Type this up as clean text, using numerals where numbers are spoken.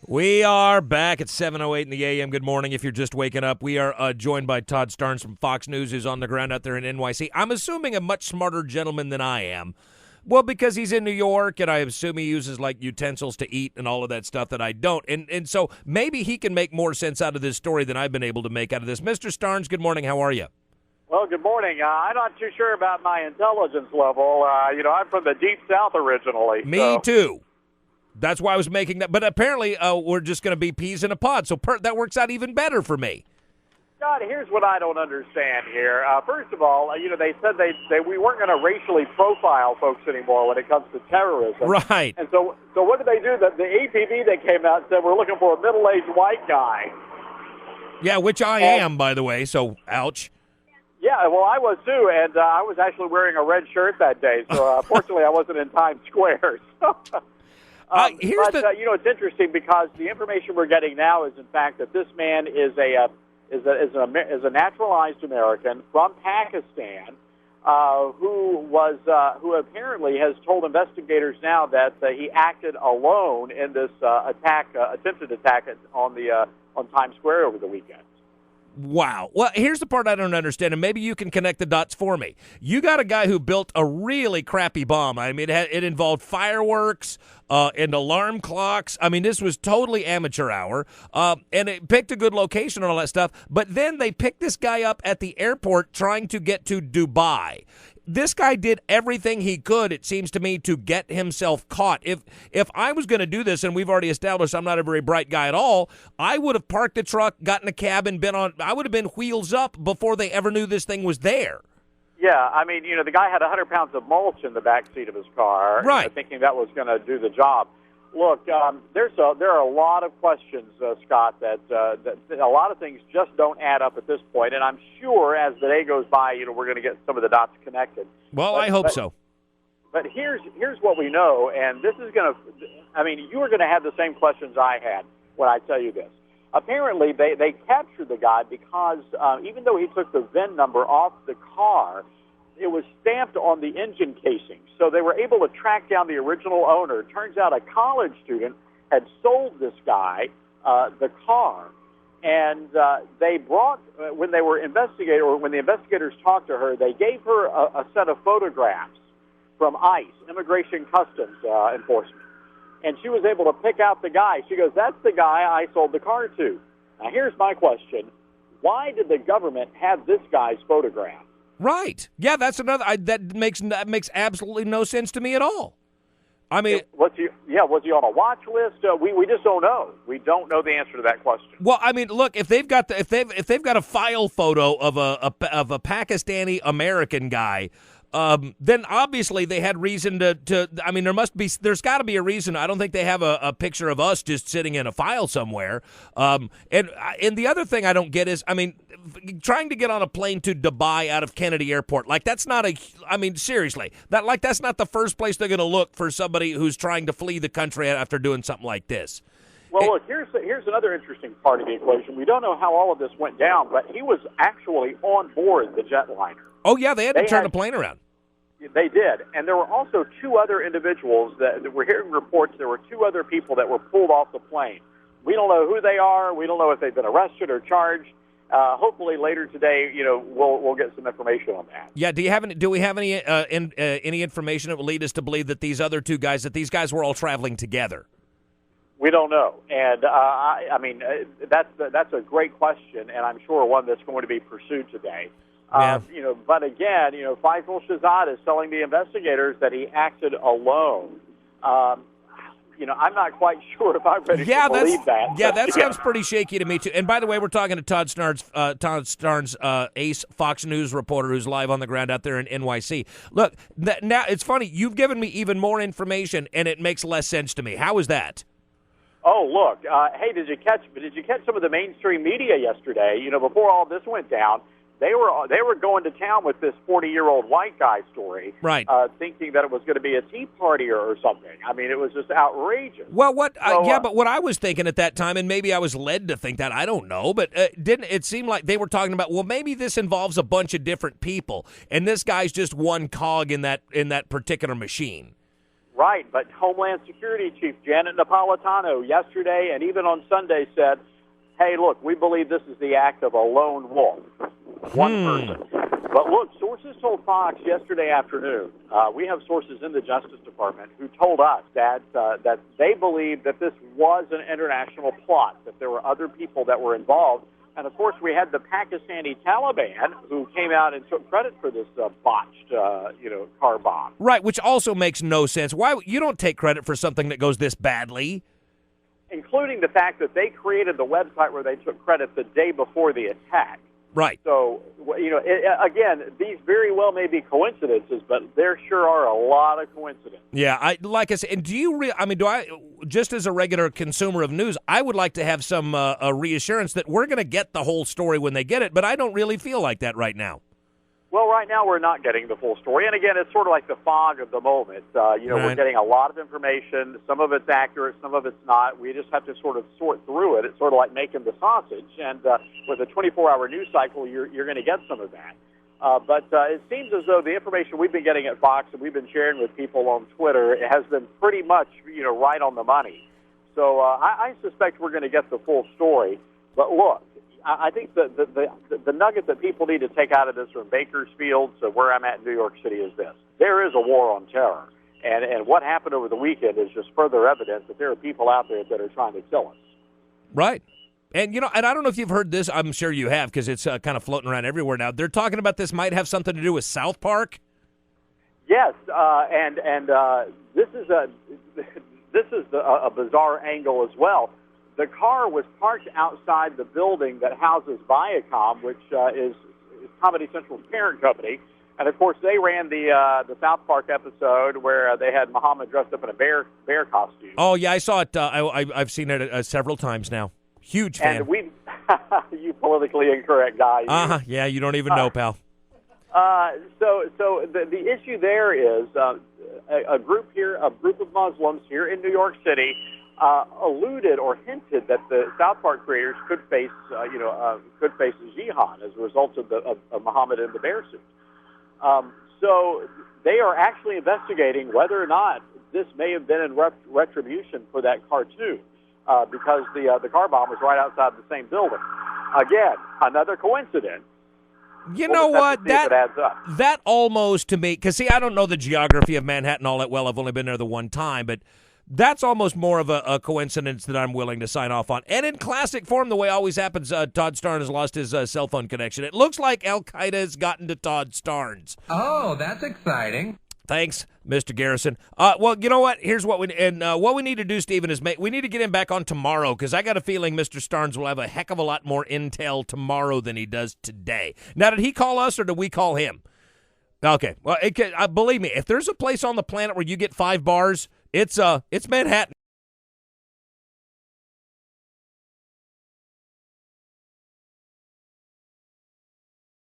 We are back at 7:08 in the a.m. Good morning. If you're just waking up, we are joined by Todd Starnes from Fox News, who's on the ground out there in NYC. I'm assuming a much smarter gentleman than I am. Well, because he's in New York, and I assume he uses, like, utensils to eat and all of that stuff that I don't. And so maybe he can make more sense out of this story than I've been able to make out of this. Mr. Starnes, good morning. How are you? Well, good morning. I'm not too sure about my intelligence level. I'm from the Deep South originally. Me too. That's why I was making that. But apparently we're just going to be peas in a pod, so that works out even better for me. God, here's what I don't understand here. First of all, they said we weren't going to racially profile folks anymore when it comes to terrorism. Right. And so what did they do? The APB that came out said we're looking for a middle-aged white guy. Yeah, which I am, by the way, so ouch. Yeah, well, I was too, and I was actually wearing a red shirt that day, so fortunately I wasn't in Times Square. It's interesting because the information we're getting now is, in fact, that this man is a naturalized American from Pakistan who apparently has told investigators now that he acted alone in this attempted attack on Times Square over the weekend. Wow. Well, here's the part I don't understand, and maybe you can connect the dots for me. You got a guy who built a really crappy bomb. I mean, it involved fireworks and alarm clocks. I mean, this was totally amateur hour, and it picked a good location and all that stuff. But then they picked this guy up at the airport trying to get to Dubai. This guy did everything he could, it seems to me, to get himself caught. If I was going to do this, and we've already established I'm not a very bright guy at all, I would have parked the truck, gotten a cab, and I would have been wheels up before they ever knew this thing was there. Yeah, I mean, the guy had 100 pounds of mulch in the back seat of his car, right, thinking that was going to do the job. Look, there are a lot of questions, Scott, that a lot of things just don't add up at this point, and I'm sure as the day goes by, we're going to get some of the dots connected. Well, I hope so. But here's what we know, and this is going to, you are going to have the same questions I had when I tell you this. Apparently, they captured the guy because even though he took the VIN number off the car, it was stamped on the engine casing. So they were able to track down the original owner. Turns out a college student had sold this guy the car. And they brought, when the investigators talked to her, they gave her a set of photographs from ICE, Immigration Customs Enforcement. And she was able to pick out the guy. She goes, that's the guy I sold the car to. Now, here's my question. Why did the government have this guy's photograph? Right. Yeah, that's another. That makes absolutely no sense to me at all. I mean, was he on a watch list? We just don't know. We don't know the answer to that question. Well, I mean, look, if they've got a file photo of a Pakistani American guy, then obviously they had reason to. I mean, there's got to be a reason. I don't think they have a picture of us just sitting in a file somewhere. And the other thing I don't get is, I mean, trying to get on a plane to Dubai out of Kennedy Airport, like that's not seriously, that's not the first place they're going to look for somebody who's trying to flee the country after doing something like this. Well, look, here's another interesting part of the equation. We don't know how all of this went down, but he was actually on board the jetliner. Oh, yeah, they had to turn the plane around. They did. And there were also two other individuals that we're hearing reports. There were two other people that were pulled off the plane. We don't know who they are. We don't know if they've been arrested or charged. Hopefully later today, we'll get some information on that. Yeah. Do we have any information that will lead us to believe that these other two guys, were all traveling together? We don't know. And, that's a great question, and I'm sure one that's going to be pursued today. Yeah. But again, Faisal Shahzad is telling the investigators that he acted alone. I'm not quite sure if I'm ready to believe that. Yeah, that sounds pretty shaky to me, too. And by the way, we're talking to Todd Starnes, ace Fox News reporter who's live on the ground out there in NYC. Look, now it's funny. You've given me even more information, and it makes less sense to me. How is that? Oh, look, hey, did you catch some of the mainstream media yesterday? Before all this went down, they were going to town with this 40-year-old white guy story, right? Thinking that it was going to be a Tea Party or something. I mean, it was just outrageous. Well, but what I was thinking at that time, and maybe I was led to think that, I don't know, but didn't it seem like they were talking about, well, maybe this involves a bunch of different people, and this guy's just one cog in that particular machine. Right, but Homeland Security Chief Janet Napolitano yesterday and even on Sunday said, hey, look, we believe this is the act of a lone wolf, one person. But look, sources told Fox yesterday afternoon, we have sources in the Justice Department who told us that they believe that this was an international plot, that there were other people that were involved. And, of course, we had the Pakistani Taliban who came out and took credit for this botched, car bomb. Right, which also makes no sense. Why you don't take credit for something that goes this badly? Including the fact that they created the website where they took credit the day before the attack. Right. So, again, these very well may be coincidences, but there sure are a lot of coincidences. Yeah, like I said, and just as a regular consumer of news, I would like to have some a reassurance that we're going to get the whole story when they get it, but I don't really feel like that right now. Well, right now we're not getting the full story. And again, it's sort of like the fog of the moment. Right. We're getting a lot of information. Some of it's accurate, some of it's not. We just have to sort of sort through it. It's sort of like making the sausage. And with a 24-hour news cycle, you're going to get some of that. But it seems as though the information we've been getting at Fox and we've been sharing with people on Twitter has been pretty much, right on the money. So I suspect we're going to get the full story. But look, I think the nugget that people need to take out of this from Bakersfield to where I'm at in New York City is this. There is a war on terror. And what happened over the weekend is just further evidence that there are people out there that are trying to kill us. Right. And, and I don't know if you've heard this. I'm sure you have because it's kind of floating around everywhere now. They're talking about this might have something to do with South Park. Yes, and this is a bizarre angle as well. The car was parked outside the building that houses Viacom, which is Comedy Central's parent company. And, of course, they ran the South Park episode where they had Muhammad dressed up in a bear costume. Oh, yeah, I saw it. I've seen it several times now. Huge fan. And you politically incorrect guy. Yeah, you don't even know, pal. So the issue there is a group of Muslims here in New York City alluded or hinted that the South Park creators could face a jihad as a result of Muhammad in the bear suit. So they are actually investigating whether or not this may have been in retribution for that cartoon, because the car bomb was right outside the same building. Again, another coincidence. You know what? That almost to me, because see, I don't know the geography of Manhattan all that well. I've only been there the one time, but that's almost more of a coincidence that I'm willing to sign off on. And in classic form, the way always happens, Todd Starnes has lost his cell phone connection. It looks like Al-Qaeda has gotten to Todd Starnes. Oh, that's exciting. Thanks, Mr. Garrison. Well, you know what? Here's what we need to do, Stephen, is we need to get him back on tomorrow because I got a feeling Mr. Starnes will have a heck of a lot more intel tomorrow than he does today. Now, did he call us or did we call him? Okay. Well, believe me, if there's a place on the planet where you get 5 bars, it's Manhattan.